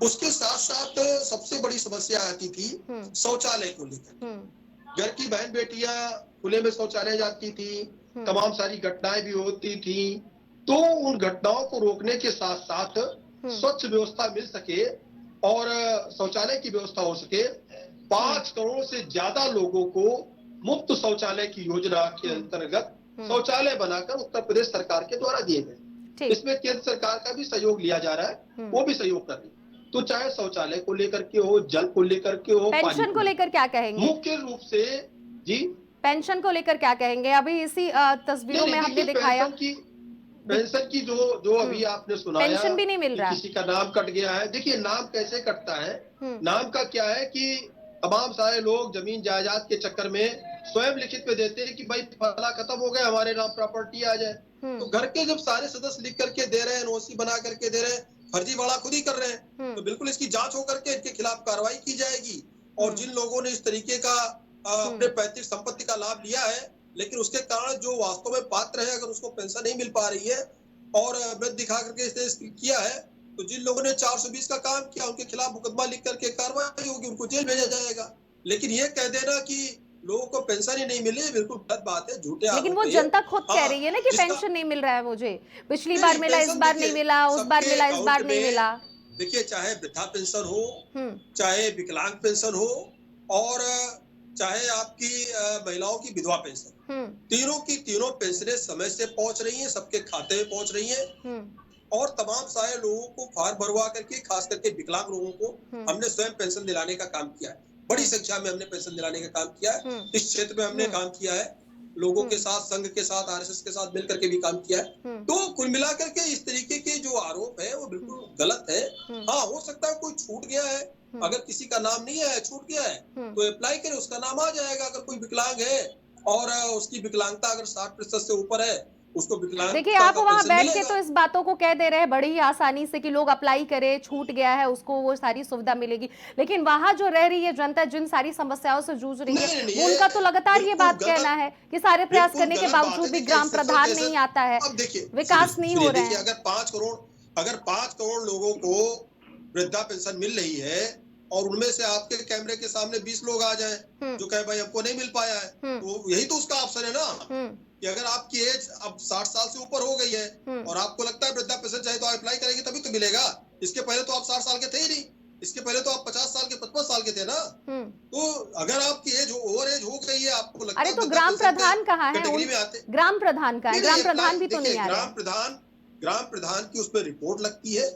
उसके साथ साथ सबसे बड़ी समस्या आती थी शौचालय को लेकर। घर की बहन बेटियां खुले में शौचालय जाती थी, तमाम सारी घटनाएं भी होती थी, तो उन घटनाओं को रोकने के साथ साथ स्वच्छ व्यवस्था मिल सके और शौचालय की व्यवस्था हो सके, 5 करोड़ से ज्यादा लोगों को मुफ्त शौचालय की योजना के अंतर्गत शौचालय बनाकर उत्तर प्रदेश सरकार के द्वारा दिए गए। इसमें केंद्र सरकार का भी सहयोग लिया जा रहा है, वो भी सहयोग कर रही है। तो चाहे शौचालय को लेकर के हो, जल को लेकर के हो, पेंशन को लेकर क्या कहेंगे? मुख्य रूप से जी पेंशन को लेकर क्या कहेंगे? अभी इसी तस्वीरों में हमने दिखाया पेंशन की जो अभी आपने सुनाया, पेंशन भी नहीं मिल रहा, किसी का नाम कट गया है। देखिए नाम कैसे कटता है, नाम का क्या है कि तमाम सारे लोग जमीन जायदाद के चक्कर में स्वयं लिखित पे देते हैं कि भाई फला खत्म हो गया, हमारे नाम प्रॉपर्टी आ जाए। तो घर के जब सारे सदस्य लिख करके दे रहे हैं, एनओसी बना करके दे रहे हैं, फर्जीवाड़ा खुद ही कर रहे हैं, तो बिल्कुल इसकी जांच होकर के इनके खिलाफ कार्रवाई की जाएगी। और जिन लोगों ने इस तरीके का अपने पैतृक संपत्ति का लाभ लिया है, लेकिन उसके कारण जो वास्तव में पात्र है, अगर उसको पेंशन नहीं मिल पा रही है और वृद्ध दिखा करके इसने किया है, तो जिन लोगों ने 420 का काम किया उनके खिलाफ मुकदमा लिख करके कार्रवाई होगी, उनको जेल भेजा जाएगा। लेकिन ये कह देना कि लोगों को पेंशन ही नहीं मिली, बिल्कुल गलत बात है, झूठे। लेकिन वो जनता खुद कह रही है ना कि पेंशन नहीं मिल रहा है, मुझे पिछली बार मिला, इस बार नहीं मिला, उस बार मिला, इस बार नहीं मिला। देखिए चाहे वृद्धा पेंशन हो, चाहे विकलांग पेंशन हो, और चाहे आपकी महिलाओं की विधवा पेंशन, तीनों की तीनों पेंशनें समय से पहुंच रही हैं, सबके खाते में पहुंच रही हैं। और तमाम सारे लोगों को फार्म भरवा करके, खास करके विकलांग लोगों को हमने स्वयं पेंशन दिलाने का काम किया है। बड़ी संख्या में हमने पेंशन दिलाने का काम किया है। इस क्षेत्र में हमने काम किया है, लोगों के साथ, संघ के साथ, आरएसएस के साथ मिलकर के भी काम किया है। तो कुल मिलाकर के इस तरीके के जो आरोप है वो बिल्कुल गलत है। हाँ, हो सकता है कोई छूट गया है, अगर किसी का नाम नहीं है, छूट गया है, तो अप्लाई करे, उसका नाम आ जाएगा। अगर कोई विकलांग है और उसकी विकलांगता अगर 60% से ऊपर है, उसको विकलांग। देखिए आप वहाँ बैठ के तो इस बातों को कह दे रहे हैं बड़ी ही आसानी से कि लोग अप्लाई करें, छूट गया है, उसको वो सारी सुविधा मिलेगी, लेकिन वहाँ जो रह रही है जनता, जिन सारी समस्याओं से जूझ रही है, उनका तो लगातार ये बात कहना है कि सारे प्रयास करने के बावजूद भी ग्राम प्रधान नहीं आता है, विकास नहीं हो रहा है। अगर 5 करोड़ लोगों को वृद्धा पेंशन मिल रही है और उनमें से आपके कैमरे के सामने 20 लोग आ जाएं जो कहे भाई हमको नहीं मिल पाया है, तो यही तो उसका ऑप्शन है ना कि अगर आपकी एज अब 60 साल से ऊपर हो गई है और आपको लगता है वृद्धा पेंशन चाहिए, तो आप अप्लाई करेंगे तभी तो मिलेगा। इसके पहले तो आप 60 साल के थे ही नहीं, इसके पहले तो आप 50 साल के 55 साल के थे ना। तो अगर आपकी एज ओवर एज हो गई है, आपको लगता है, अरे तो ग्राम प्रधान कहाँ है? ग्राम प्रधान का है, ग्राम प्रधान भी तो नहीं आ रहा। ग्राम प्रधान की उसमें रिपोर्ट लगती है,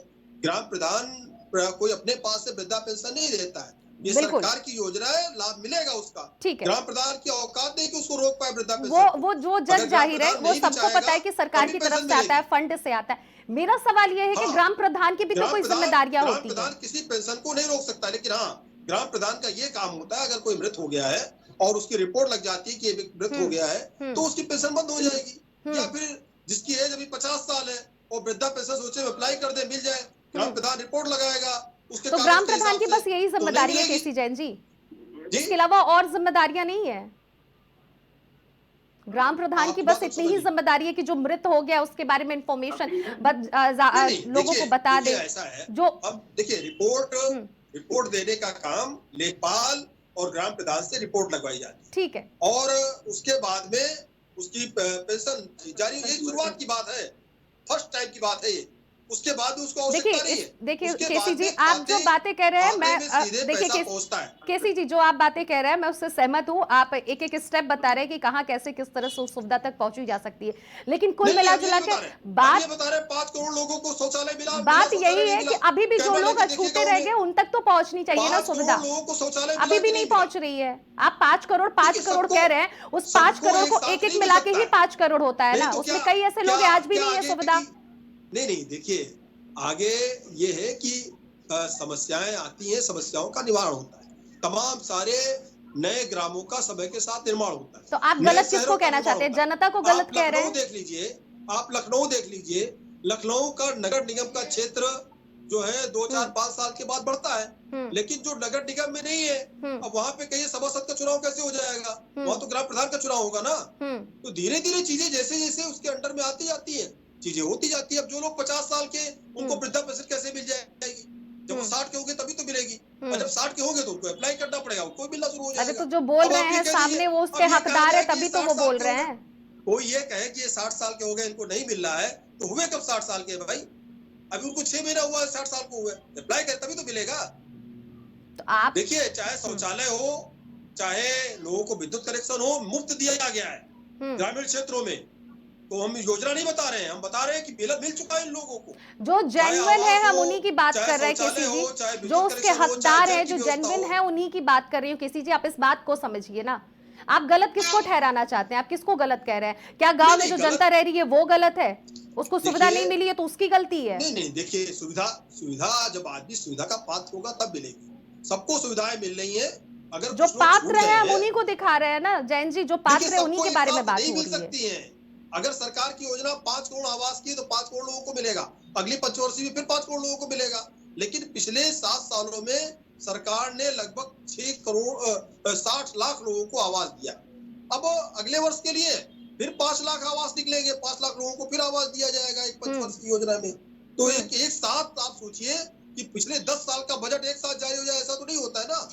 ग्राम प्रधान कोई अपने पास से वृद्धा पेंशन नहीं देता है। ये बिल्कुल। सरकार की योजना है, लाभ मिलेगा उसका। ठीक है। ग्राम प्रधान की औकात नहीं कि उसको रोक पाए वृद्धा पेंशन। वो जो अगर जग ग्राम जाहिर है प्रधान वो नहीं भी सबको पता है कि चाहेगा, सरकार तभी की तरफ पेंशन से आता है, मिलेगी। फंड से आता है। मेरा सवाल ये है कि हाँ। ग्राम प्रधान की भी तो ग्राम कोई प्रधान जिम्मेदारियां ग्राम होती है। प्रधान किसी पेंशन को नहीं रोक सकता, लेकिन हाँ, ग्राम प्रधान का ये काम होता है, अगर कोई मृत हो गया है और उसकी रिपोर्ट लग जाती है कि ये मृत हो गया है, तो उसकी पेंशन बंद हो जाएगी। या फिर जिसकी एज अभी 50 साल है और वृद्धा पेंशन सोचे अप्लाई कर दे, मिल जाए, ग्राम प्रधान रिपोर्ट लगाएगा उसके तो कागज ग्राम के प्रधान की हिसाब बस से, यही तो नहीं जिम्मेदारी है मिलेगी। केसी जैन जी, जी? इसके अलावा और जिम्मेदारियां नहीं है? ग्राम प्रधान की बस इतनी ही जिम्मेदारी है कि जो मृत हो गया उसके बारे में इंफॉर्मेशन लोगों को बता दे। ऐसा है, जो अब देखिए रिपोर्ट देने का काम लेखपाल और ग्राम प्रधान से रिपोर्ट लगवाई जाती है। ठीक है। और उसके बाद में उसकी पेंशन जारी, ये शुरुआत की बात है, फर्स्ट टाइम की बात है ये। उसके बाद उसको आवश्यकता नहीं है। देखिए उसके केसी बाद जी, में आप जो बातें कह रहे हैं, मैं सीधे देखिए पैसा पहुंचता है। केसी जी जो आप बातें कह रहे हैं मैं उससे सहमत हूँ। आप एक एक स्टेप बता रहे हैं कि कहाँ कैसे किस तरह से उस सुविधा तक पहुंची जा सकती है, लेकिन कुल मिला जुला के बात बता रहे 5 करोड़ लोगों को शौचालय मिला। बात यही है कि अभी भी जो लोग अछूते रह गए उन तक तो पहुंचनी चाहिए ना सुविधा, अभी भी नहीं पहुंच रही है। आप 5 करोड़ कह रहे हैं, उस 5 करोड़ को एक एक मिला के ही 5 करोड़ होता है ना, उसमें कई ऐसे लोग आज भी नहीं है सुविधा। नहीं देखिए, आगे ये है कि समस्याएं आती हैं, समस्याओं का निवारण होता है, तमाम सारे नए ग्रामों का समय के साथ निर्माण होता है। तो आप गलत किसको कहना चाहते हैं? जनता को गलत कह रहे हैं? देख लीजिए, आप लखनऊ देख लीजिए, लखनऊ का नगर निगम का क्षेत्र जो है 2, 4, 5 साल के बाद बढ़ता है, लेकिन जो नगर निगम में नहीं है, अब वहाँ पे कहीं सभासद का चुनाव कैसे हो जाएगा? वहाँ तो ग्राम प्रधान का चुनाव होगा ना। तो धीरे धीरे चीजें जैसे जैसे उसके अंडर में आती जाती है, चीजें होती जाती है। अब जो लोग 50 साल के, उनको वृद्धा पेंशन कैसे मिल जाएगी? जब वो 60 के होंगे तभी तो मिलेगी, और जब 60 के होंगे तो उनको अप्लाई करना पड़ेगा, उनको मिलना शुरू हो जाएगा। अरे तो जो बोल रहे हैं सामने वो उसके हकदार है, तभी तो वो बोल रहे हैं। कोई ये कहे कि ये 60 साल के हो गए, इनको नहीं मिल रहा है, तो हुए कब 60 साल के भाई? अभी उनको 6 महीना हुआ है 60 साल को हुए, अप्लाई करे तभी तो मिलेगा। तो आप देखिए, चाहे शौचालय हो, चाहे लोगों को विद्युत कनेक्शन हो, मुफ्त दिया गया है ग्रामीण क्षेत्रों में। तो हम योजना नहीं बता रहे हैं, हम बता रहे हैं कि लग मिल चुका है इन लोगों को। जो जेन्युइन है हम उन्हीं की बात कर रहे हैं केसी जी, जो उसके हकदार है, जो जेन्युइन है उन्हीं की बात कर रही हूँ केसी जी। आप इस बात को समझिए ना, आप गलत किसको ठहराना चाहते हैं? आप किसको गलत कह रहे हैं? क्या गांव में जो जनता रह रही है वो गलत है? उसको सुविधा नहीं मिली है तो उसकी गलती है? नहीं देखिए, सुविधा जब आदमी सुविधा का पात्र होगा तब मिलेगी। सबको सुविधाएं मिल रही है। अगर जो पात्र है हम उन्हीं को दिखा रहे हैं ना जैन जी, जो पात्र है उन्हीं के बारे में बात हो रही है। अगर सरकार की योजना 5 करोड़ आवास की है तो 5 करोड़ लोगों को मिलेगा, अगली पंचवर्षीय में फिर 5 करोड़ लोगों को मिलेगा। लेकिन पिछले 7 सालों में सरकार ने लगभग 60 लाख लोगों को आवास दिया। अब अगले वर्ष के लिए फिर 5 लाख आवास निकलेंगे, 5 लाख लोगों को फिर आवास दिया जाएगा एक पंचवर्षीय योजना में। तो एक साथ आप सोचिए कि पिछले 10 साल का बजट एक साथ जारी हो जाए, ऐसा तो नहीं होता है ना।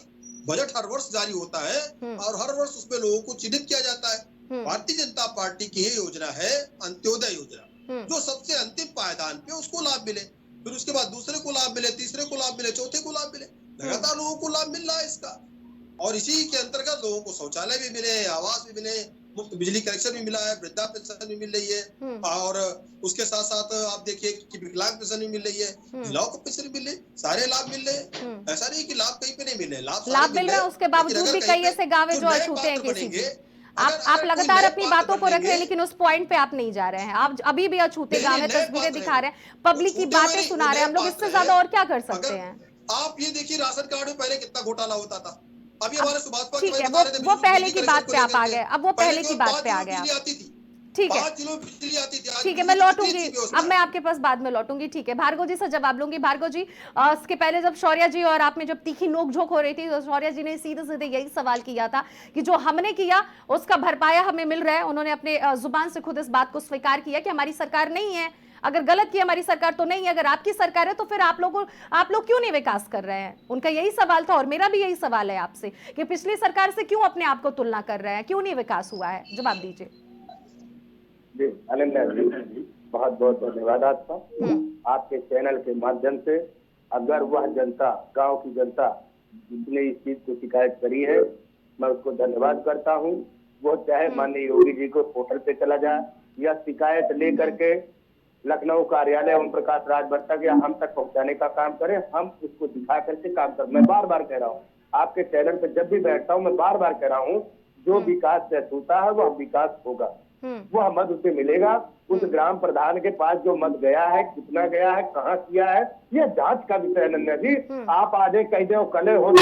बजट हर वर्ष जारी होता है और हर वर्ष उसमें लोगों को चिन्हित किया जाता है। भारतीय जनता पार्टी की ये योजना है अंत्योदय योजना, जो सबसे अंतिम पायदान पे उसको लाभ मिले, फिर उसके बाद दूसरे को लाभ मिले, तीसरे को लाभ मिले, चौथे को लाभ मिले, लगातार लोगों को लाभ मिल रहा है इसका। और इसी के अंतर्गत लोगों को शौचालय भी मिले, आवास भी मिले, मुफ्त बिजली कनेक्शन भी मिला है, वृद्धा पेंशन भी मिल रही है, और उसके साथ साथ आप देखिए कि विकलांग पेंशन भी मिल रही है, महिलाओं को पेंशन भी मिल रही, सारे लाभ मिल रहे हैं। ऐसा नहीं कि लाभ कहीं पे नहीं मिल रहे, लाभ मिल रहे हैं। उसके बावजूद भी कई ऐसे गाँव जो अछूते हैं किसी जी। आप लगातार अपनी बातों को रख रहे हैं, लेकिन उस पॉइंट पे आप नहीं जा रहे हैं। आप अभी भी अछूते गाँव में तस्वीरें दिखा रहे हैं, पब्लिक की बातें सुना रहे हैं। हम लोग इससे ज्यादा और क्या कर सकते हैं? आप ये देखिए, राशन कार्ड में पहले कितना घोटाला होता था, अभी हमारे सुभाष पात्र ठीक है, वो पहले की बात पे आप आ गए। अब वो पहले की बात पे आ गए आप। ठीक है, ठीक है, मैं लौटूंगी, अब मैं आपके पास बाद में लौटूंगी। ठीक है, भार्गव जी से जवाब लूंगी। भार्गव जी, इसके पहले जब शौर्या जी और आप में जब तीखी नोकझोंक हो रही थी तो शौर्या जी ने सीधे सीधे यही सवाल किया था कि जो हमने किया उसका भरपाया हमें मिल रहा है। उन्होंने अपने जुबान से खुद इस बात को स्वीकार किया कि हमारी सरकार नहीं है, अगर गलत की हमारी सरकार तो नहीं है, अगर आपकी सरकार है तो फिर आप लोग क्यों नहीं विकास कर रहे हैं? उनका यही सवाल था और मेरा भी यही सवाल है आपसे कि पिछली सरकार से क्यों अपने आप को तुलना कर रहे हैं, क्यों नहीं विकास हुआ है? जवाब दीजिए। जी अनन्या जी, बहुत बहुत धन्यवाद आपका। आपके चैनल के माध्यम से अगर वह जनता, गांव की जनता जिसने इस चीज को शिकायत करी है, मैं उसको धन्यवाद करता हूं। वो चाहे माननीय योगी जी को पोर्टल पे चला जाए या शिकायत लेकर के लखनऊ कार्यालय ओम प्रकाश राजभर तक या हम तक पहुंचाने का काम करें, हम उसको दिखा करके काम करें। मैं बार बार कह रहा हूँ, आपके चैनल पे जब भी बैठता हूँ मैं बार बार कह रहा हूँ, जो विकास से होता है वह विकास होगा, वह मत उसे मिलेगा। उस ग्राम प्रधान के पास जो मत गया है, कितना गया है, कहाँ किया है, यह जांच का विषय है अनन्या जी। आप आज कह दो कल हो,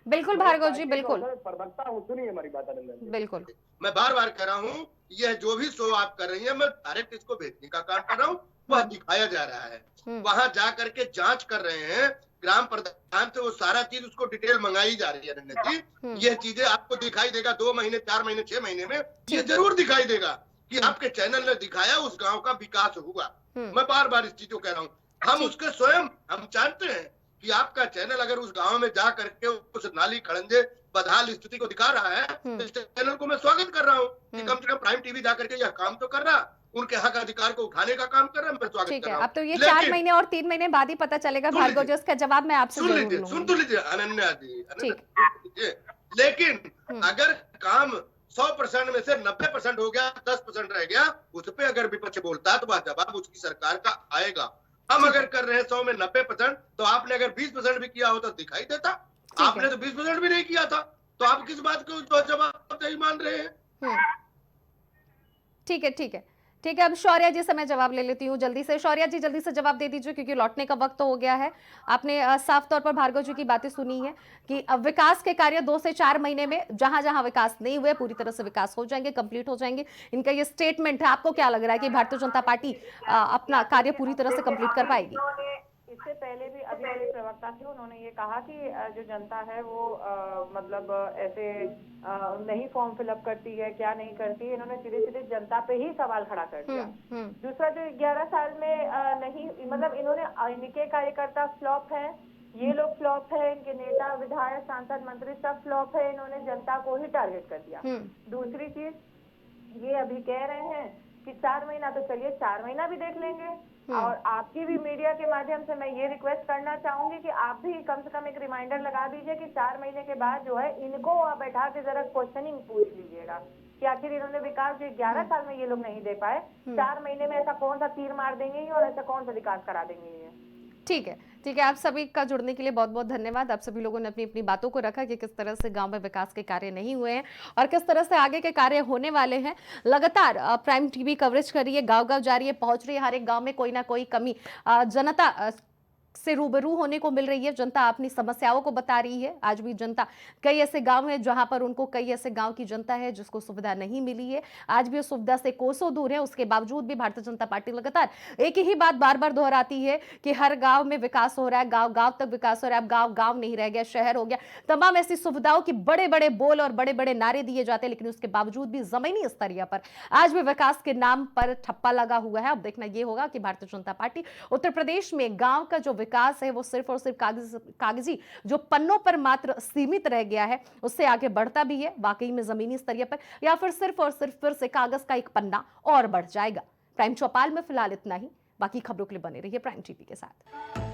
बिल्कुल भार्गव जी, बिल्कुल प्रवक्ता हूँ, सुनिए हमारी बात अनन्या जी। बिल्कुल, मैं बार बार कह रहा हूँ, यह जो भी शो आप कर रही है, मैं डायरेक्ट इसको भेजने का काम कर रहा हूँ, वह दिखाया जा रहा है। वहां जा करके जांच कर रहे हैं ग्राम प्रधान से, वो सारा चीज उसको डिटेल मंगाई जा रही है अनन्या जी। यह चीजें आपको दिखाई देगा 2 महीने, 4 महीने, 6 महीने में ये जरूर दिखाई देगा कि आपके चैनल ने दिखाया उस गांव का विकास हुआ। मैं बार बार इस चीज को कह रहा हूँ, हम उसके स्वयं हम जानते हैं कि आपका चैनल अगर उस गांव में जा करके उस नाली खड़ंजे बदहाल स्थिति को दिखा रहा है, तो इस चैनल को मैं स्वागत कर रहा हूँ कि कम से कम प्राइम टीवी जा करके यह काम तो कर रहा, उनके हक अधिकार को उठाने का काम कर रहा है, मैं स्वागत कर रहा हूँ। अब तो ये 4 महीने और 3 महीने बाद ही पता चलेगा भार्गव जी, उसका जवाब मैं आपसे जरूर लूंगी। सुन तो लीजिए अनन्या जी, लेकिन अगर काम 100% में से 90% हो गया, 10% रह गया, उस पर अगर विपक्ष बोलता है तो वह जवाब उसकी सरकार का आएगा। हम अगर कर रहे हैं 100 में 90%, तो आपने अगर 20% भी किया होता तो दिखाई देता। आपने तो 20% भी नहीं किया था, तो आप किस बात को जवाब नहीं मान रहे हैं? ठीक है, ठीक है, ठीक है। अब शौर्या जी से मैं जवाब ले लेती हूँ जल्दी से। शौर्या जी जल्दी से जवाब दे दीजिए क्योंकि लौटने का वक्त तो हो गया है। आपने साफ तौर पर भार्गव जी की बातें सुनी है कि अब विकास के कार्य 2 से 4 महीने में जहां जहां विकास नहीं हुए पूरी तरह से विकास हो जाएंगे, कंप्लीट हो जाएंगे, इनका ये स्टेटमेंट है। आपको क्या लग रहा है कि भारतीय जनता पार्टी अपना कार्य पूरी तरह से कंप्लीट कर पाएगी? इससे पहले भी अभी एक प्रवक्ता थे, उन्होंने ये कहा कि जो जनता है वो मतलब ऐसे नहीं फॉर्म फिलअप करती है, क्या नहीं करती है। इन्होंने सीधे सीधे जनता पे ही सवाल खड़ा कर दिया। दूसरा, जो 11 साल में नहीं, मतलब इन्होंने इनके कार्यकर्ता फ्लॉप है, ये लोग फ्लॉप है, इनके नेता विधायक सांसद मंत्री सब फ्लॉप है, इन्होंने जनता को ही टारगेट कर दिया। दूसरी चीज, ये अभी कह रहे हैं कि 4 महीना, तो चलिए 4 महीना भी देख लेंगे। और आपकी भी मीडिया के माध्यम से मैं ये रिक्वेस्ट करना चाहूंगी कि आप भी कम से कम एक रिमाइंडर लगा दीजिए कि 4 महीने के बाद जो है इनको आप बैठा के जरा क्वेश्चनिंग पूछ लीजिएगा कि आखिर इन्होंने विकास जो 11 साल में ये लोग नहीं दे पाए, 4 महीने में ऐसा कौन सा तीर मार देंगे और ऐसा कौन सा विकास करा देंगे ये। ठीक है, ठीक है। आप सभी का जुड़ने के लिए बहुत बहुत धन्यवाद। आप सभी लोगों ने अपनी अपनी बातों को रखा कि किस तरह से गांव में विकास के कार्य नहीं हुए हैं और किस तरह से आगे के कार्य होने वाले हैं। लगातार प्राइम टीवी कवरेज कर रही है, गांव-गांव जा रही है, पहुंच रही है, हर एक गांव में कोई ना कोई कमी जनता से रूबरू होने को मिल रही है। जनता अपनी समस्याओं को बता रही है। आज भी जनता, कई ऐसे गांव हैं जहां पर उनको, कई ऐसे गांव की जनता है जिसको सुविधा नहीं मिली है, आज भी उस सुविधा से कोसों दूर है। उसके बावजूद भी भारतीय जनता पार्टी लगातार एक ही बात बार बार दोहराती है कि हर गांव में विकास हो रहा है, गांव गांव तक विकास हो रहा है, अब गांव गांव नहीं रह गया, शहर हो गया। तमाम ऐसी सुविधाओं की बड़े बड़े बोल और बड़े बड़े नारे दिए जाते हैं, लेकिन उसके बावजूद भी जमीनी स्तरीय पर आज भी विकास के नाम पर ठप्पा लगा हुआ है। अब देखना यह होगा कि भारतीय जनता पार्टी उत्तर प्रदेश में गांव का जो विकास है वो सिर्फ और सिर्फ कागजी जो पन्नों पर मात्र सीमित रह गया है, उससे आगे बढ़ता भी है वाकई में जमीनी स्तरीय पर, या फिर सिर्फ और सिर्फ फिर से कागज का एक पन्ना और बढ़ जाएगा। प्राइम चौपाल में फिलहाल इतना ही। बाकी खबरों के लिए बने रहिए प्राइम टीवी के साथ।